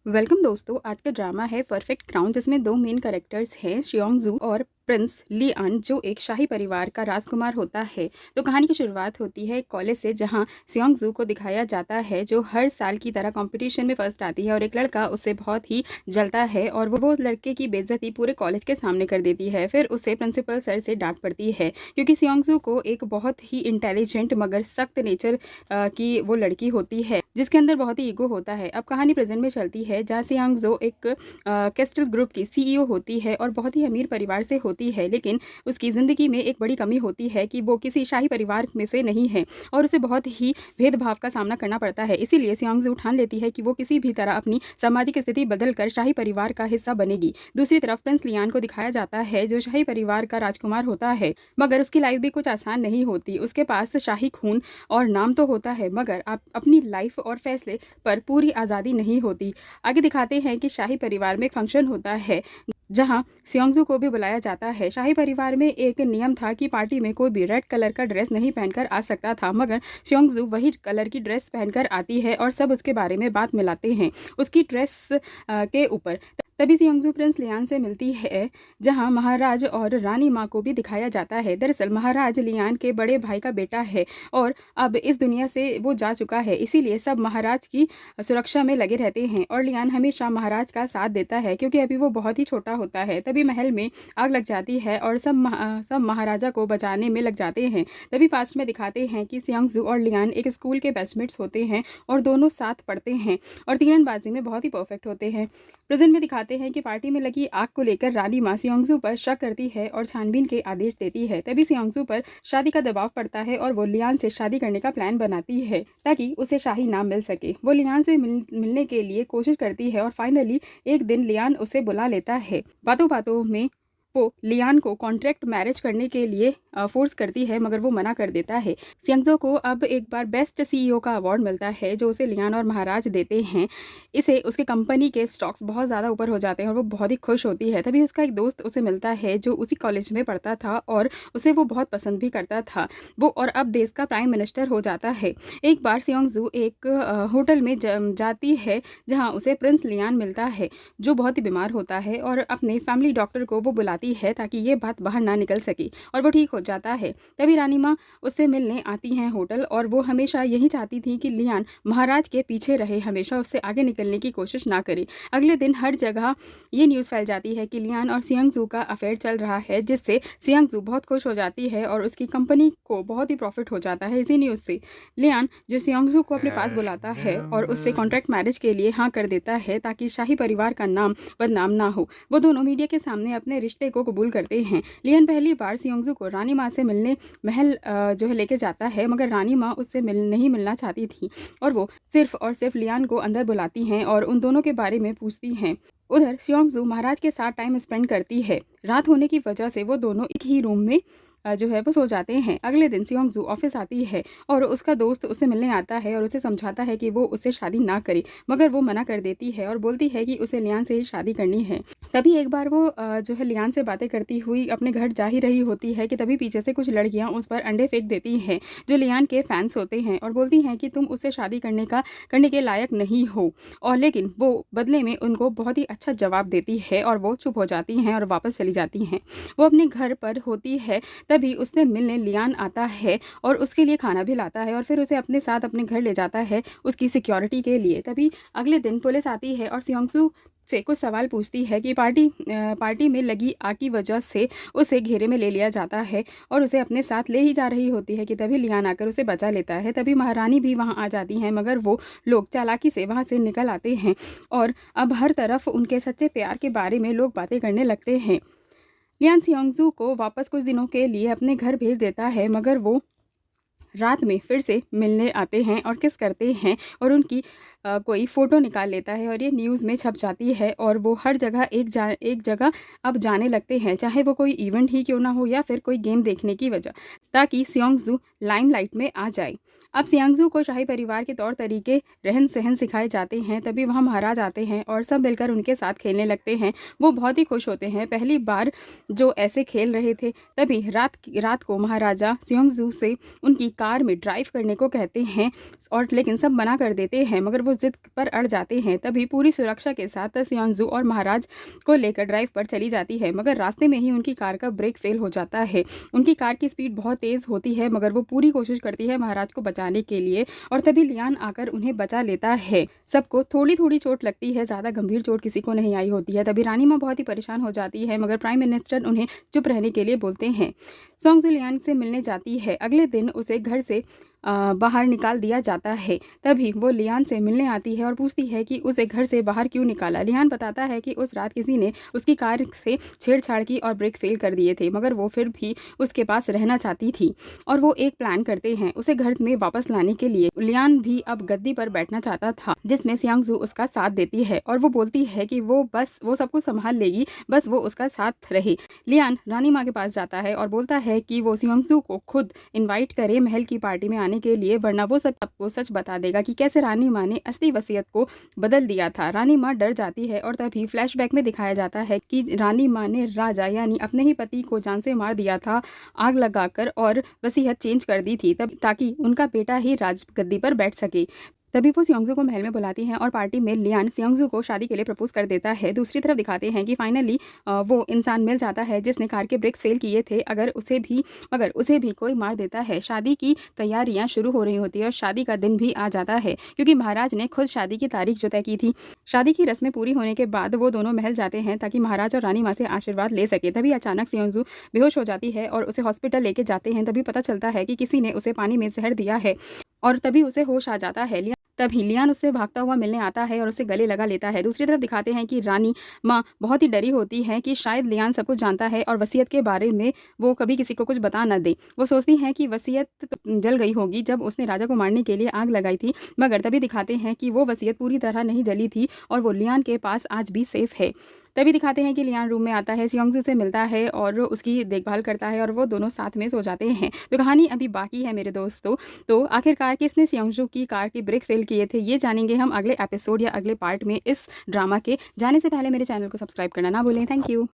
Welcome दोस्तों। आज का ड्रामा है परफेक्ट क्राउन, जिसमें दो मेन कैरेक्टर्स हैं, शियोंग-जू और प्रिंस लियान, जो एक शाही परिवार का राजकुमार होता है। तो कहानी की शुरुआत होती है कॉलेज से, जहां शियोंग-जू को दिखाया जाता है जो हर साल की तरह कंपटीशन में फर्स्ट आती है और एक लड़का उससे बहुत ही जलता है और वो लड़के की बेइज्जती पूरे कॉलेज के सामने कर देती है। फिर उसे प्रिंसिपल सर से डांट पड़ती है क्योंकि शियोंग-जू को एक बहुत ही इंटेलिजेंट मगर सख्त नेचर की वो लड़की होती है, जिसके अंदर बहुत ही ईगो होता है। अब कहानी प्रेजेंट में चलती है जहाँ शियोंग-जू एक कैस्टल ग्रुप की सीईओ होती है और बहुत ही अमीर परिवार से होती है, लेकिन उसकी ज़िंदगी में एक बड़ी कमी होती है कि वो किसी शाही परिवार में से नहीं है और उसे बहुत ही भेदभाव का सामना करना पड़ता है। इसीलिए शियोंग-जू ठान लेती है कि वो किसी भी तरह अपनी सामाजिक स्थिति बदलकर शाही परिवार का हिस्सा बनेगी। दूसरी तरफ प्रिंस लियान को दिखाया जाता है जो शाही परिवार का राजकुमार होता है, मगर उसकी लाइफ भी कुछ आसान नहीं होती। उसके पास शाही खून और नाम तो होता है, मगर आप अपनी लाइफ और फैसले पर पूरी आज़ादी नहीं होती। आगे दिखाते हैं कि शाही परिवार में एक फंक्शन होता है जहां शियोंग-जू को भी बुलाया जाता है। शाही परिवार में एक नियम था कि पार्टी में कोई भी रेड कलर का ड्रेस नहीं पहनकर आ सकता था, मगर शियोंग-जू वही कलर की ड्रेस पहनकर आती है और सब उसके बारे में बात मिलाते हैं उसकी ड्रेस के ऊपर। तभी शियोंग-जू प्रिंस लियान से मिलती है, जहां महाराज और रानी माँ को भी दिखाया जाता है। दरअसल महाराज लियान के बड़े भाई का बेटा है और अब इस दुनिया से वो जा चुका है, इसीलिए सब महाराज की सुरक्षा में लगे रहते हैं और लियान हमेशा महाराज का साथ देता है क्योंकि अभी वो बहुत ही छोटा होता है। तभी महल में आग लग जाती है और सब महाराजा को बचाने में लग जाते हैं। तभी पास्ट में दिखाते हैं कि शियोंग-जू और लियान एक स्कूल के बैचमेट्स होते हैं और दोनों साथ पढ़ते हैं और तीरंदाजी में बहुत ही परफेक्ट होते हैं। प्रेजेंट में दिखाते हैं कि पार्टी में लगी आग को लेकर रानी माँ शियोंग-जू पर शक करती है और छानबीन के आदेश देती है। तभी शियोंग-जू पर शादी का दबाव पड़ता है और वो लियान से शादी करने का प्लान बनाती है ताकि उसे शाही नाम मिल सके। वो लियान से मिलने के लिए कोशिश करती है और फाइनली एक दिन लियान उसे बुला लेता है। बातों बातों में वो लियान को कॉन्ट्रैक्ट मैरिज करने के लिए फोर्स करती है, मगर वो मना कर देता है। शियोंग-जू को अब एक बार बेस्ट सीईओ का अवार्ड मिलता है जो उसे लियान और महाराज देते हैं। इसे उसके कंपनी के स्टॉक्स बहुत ज़्यादा ऊपर हो जाते हैं और वो बहुत ही खुश होती है। तभी उसका एक दोस्त उसे मिलता है जो उसी कॉलेज में पढ़ता था और उसे वो बहुत पसंद भी करता था। वो और अब देश का प्राइम मिनिस्टर हो जाता है। एक बार शियोंग-जू एक होटल में जाती है जहाँ उसे प्रिंस लियान मिलता है जो बहुत ही बीमार होता है और अपने फैमिली डॉक्टर को वो बुलाती है ताकि ये बात बाहर ना निकल सके और वो ठीक हो जाता है। तभी रानी माँ उससे मिलने आती हैं होटल और वो हमेशा यही चाहती थी कि लियान महाराज के पीछे रहे, हमेशा उससे आगे निकलने की कोशिश ना करे। अगले दिन हर जगह ये न्यूज़ फैल जाती है कि लियान और शियोंग-जू का अफेयर चल रहा है, जिससे शियोंग-जू बहुत खुश हो जाती है और उसकी कंपनी को बहुत ही प्रॉफिट हो जाता है। इसी न्यूज़ से लियान जो शियोंग-जू को अपने पास बुलाता है और उससे कॉन्ट्रैक्ट मैरिज के लिए हाँ कर देता है ताकि शाही परिवार का नाम बदनाम ना हो। वो दोनों मीडिया के सामने अपने रिश्ते को कबूल करते हैं। लियान पहली बार शियोंग-जू को रानी माँ से मिलने महल जो है लेके जाता है, मगर रानी माँ उससे नहीं मिलना चाहती थी और वो सिर्फ और सिर्फ लियान को अंदर बुलाती हैं और उन दोनों के बारे में पूछती हैं। उधर शियोंग-जू महाराज के साथ टाइम स्पेंड करती है। रात होने की वजह से वो दोनों एक ही रूम में जो है वो सो जाते हैं। अगले दिन शियोंग-जू ऑफिस आती है और उसका दोस्त उससे मिलने आता है और उसे समझाता है कि वो उससे शादी ना करे, मगर वो मना कर देती है और बोलती है कि उसे लियान से ही शादी करनी है। तभी एक बार वो जो है लियान से बातें करती हुई अपने घर जा ही रही होती है कि तभी पीछे से कुछ लड़कियां उस पर अंडे फेंक देती हैं जो लियान के फैंस होते हैं और बोलती हैं कि तुम उससे शादी करने के लायक नहीं हो, और लेकिन वो बदले में उनको बहुत ही अच्छा जवाब देती है और वो चुप हो जाती हैं और वापस चली जाती हैं। वो अपने घर पर होती है, तभी उससे मिलने लियान आता है और उसके लिए खाना भी लाता है और फिर उसे अपने साथ अपने घर ले जाता है उसकी सिक्योरिटी के लिए। तभी अगले दिन पुलिस आती है और शियोंग-जू से कुछ सवाल पूछती है कि पार्टी में लगी आग की वजह से उसे घेरे में ले लिया जाता है और उसे अपने साथ ले ही जा रही होती है कि तभी लियान आकर उसे बचा लेता है। तभी महारानी भी वहां आ जाती हैं, मगर वो लोग चालाकी से वहां से निकल आते हैं और अब हर तरफ उनके सच्चे प्यार के बारे में लोग बातें करने लगते हैं। लियान शियोंग-जू को वापस कुछ दिनों के लिए अपने घर भेज देता है, मगर वो रात में फिर से मिलने आते हैं और किस करते हैं और उनकी कोई फ़ोटो निकाल लेता है और ये न्यूज़ में छप जाती है और वो हर जगह एक जगह अब जाने लगते हैं, चाहे वो कोई इवेंट ही क्यों ना हो या फिर कोई गेम देखने की वजह, ताकि शियोंग-जू लाइमलाइट में आ जाए। अब शियोंग-जू को शाही परिवार के तौर तरीके रहन सहन सिखाए जाते हैं। तभी वहाँ महाराज आते हैं और सब मिलकर उनके साथ खेलने लगते हैं। वो बहुत ही खुश होते हैं, पहली बार जो ऐसे खेल रहे थे। तभी रात को महाराजा शियोंग-जू से उनकी कार में ड्राइव करने को कहते हैं और लेकिन सब मना कर देते हैं, मगर वो जिद पर अड़ जाते हैं। तभी पूरी सुरक्षा के साथ सियोंजू और महाराज को लेकर ड्राइव पर चली जाती है, मगर रास्ते में ही उनकी कार का ब्रेक फेल हो जाता है। उनकी कार की स्पीड बहुत तेज़ होती है, मगर वो पूरी कोशिश करती है महाराज को बचाने के लिए, और तभी लियान आकर उन्हें बचा लेता है। सबको थोड़ी थोड़ी चोट लगती है, ज़्यादा गंभीर चोट किसी को नहीं आई होती है। तभी रानी माँ बहुत ही परेशान हो जाती है, मगर प्राइम मिनिस्टर उन्हें चुप रहने के लिए बोलते हैं। सोंगजू लियान से मिलने जाती है। अगले दिन उसे घर से बाहर निकाल दिया जाता है। तभी वो लियान से मिलने आती है और पूछती है कि उसे घर से बाहर क्यों निकाला। लियान बताता है कि उस रात किसी ने उसकी कार से छेड़छाड़ की और ब्रेक फेल कर दिए थे, मगर वो फिर भी उसके पास रहना चाहती थी और वो एक प्लान करते हैं उसे घर में वापस लाने के लिए। लियान भी अब गद्दी पर बैठना चाहता था, जिसमें सियांगजू उसका साथ देती है और वो बोलती है कि वो सब कुछ संभाल लेगी, बस वो उसका साथ रहे। लियान रानी माँ के पास जाता है और बोलता है कि वो सियांगजू को खुद इन्वाइट करे महल की पार्टी में आने के लिए, वरना वो सबको सच बता देगा कि कैसे रानी माँ ने असली वसीयत को बदल दिया था। रानी माँ डर जाती है और तभी फ्लैशबैक में दिखाया जाता है कि रानी माँ ने राजा यानी अपने ही पति को जान से मार दिया था आग लगाकर, और वसीयत चेंज कर दी थी तब ताकि उनका बेटा ही राजगद्दी पर बैठ सके। तभी वो सियांगजू को महल में बुलाती हैं और पार्टी में लियान सियांगजू को शादी के लिए प्रपोज कर देता है। दूसरी तरफ दिखाते हैं कि फाइनली वो इंसान मिल जाता है जिसने कार के ब्रेक्स फेल किए थे, मगर उसे भी कोई मार देता है। शादी की तैयारियां शुरू हो रही होती है और शादी का दिन भी आ जाता है, क्योंकि महाराज ने खुद शादी की तारीख जो तय की थी। शादी की रस्में पूरी होने के बाद वो दोनों महल जाते हैं ताकि महाराज और रानी माँ से आशीर्वाद ले सके। तभी अचानक सियांगजू बेहोश हो जाती है और उसे हॉस्पिटल लेके जाते हैं। तभी पता चलता है कि किसी ने उसे पानी में जहर दिया है और तभी उसे होश आ जाता है। तभी लियान उससे भागता हुआ मिलने आता है और उसे गले लगा लेता है। दूसरी तरफ दिखाते हैं कि रानी माँ बहुत ही डरी होती हैं कि शायद लियान सब कुछ जानता है और वसीयत के बारे में वो कभी किसी को कुछ बता न दे। वो सोचती हैं कि वसीयत तो जल गई होगी जब उसने राजा को मारने के लिए आग लगाई थी, मगर तभी दिखाते हैं कि वो वसीयत पूरी तरह नहीं जली थी और वो लियान के पास आज भी सेफ है। तभी दिखाते हैं कि लियान रूम में आता है, सियांगजू से मिलता है और उसकी देखभाल करता है और वो दोनों साथ में सो जाते हैं। तो कहानी अभी बाकी है मेरे दोस्तों। तो आखिरकार किसने सियांगजू की कार के ब्रेक फेल किए थे, ये जानेंगे हम अगले एपिसोड या अगले पार्ट में इस ड्रामा के। जाने से पहले मेरे चैनल को सब्सक्राइब करना ना भूलें। Thank you.